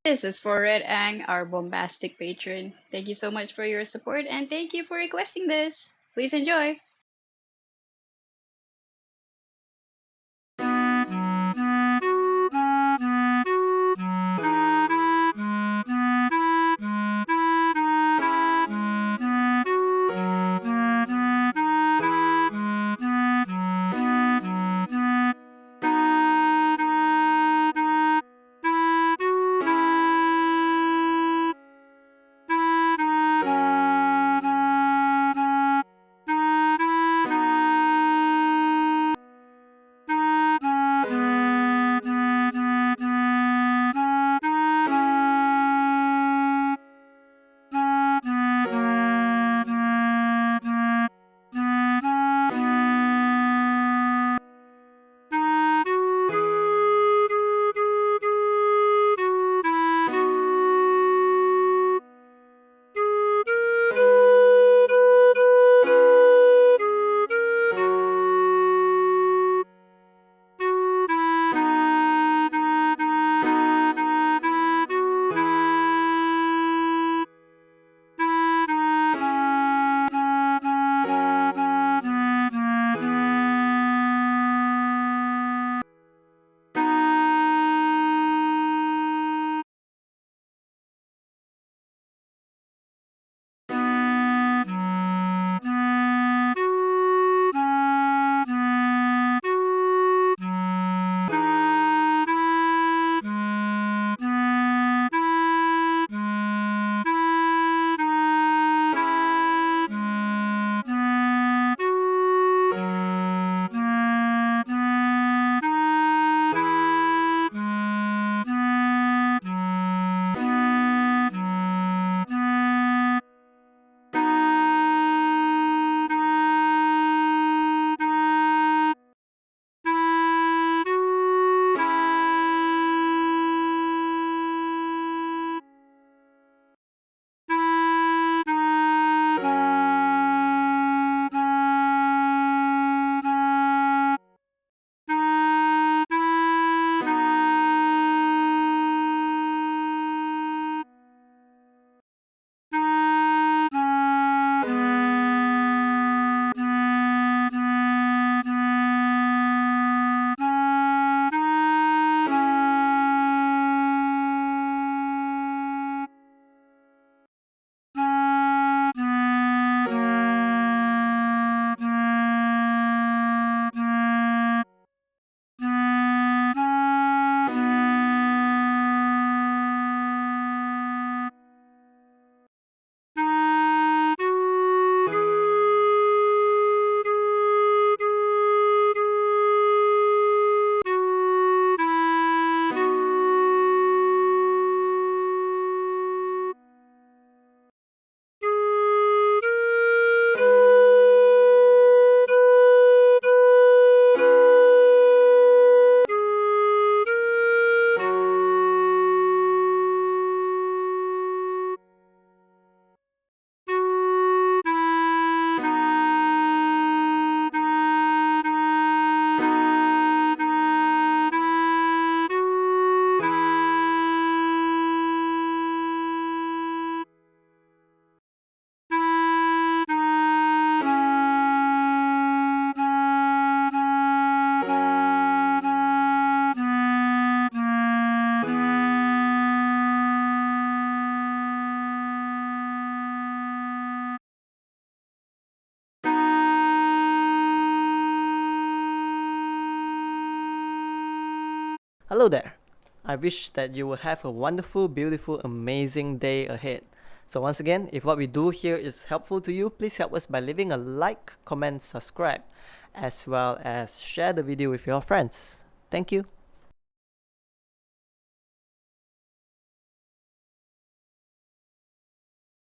This is for Red Ang, our bombastic patron. Thank you so much for your support and thank you for requesting this. Please enjoy. Hello there. I wish that you will have a wonderful, beautiful, amazing day ahead. So once again, if what we do here is helpful to you, please help us by leaving a like, comment, subscribe, as well as share the video with your friends. Thank you.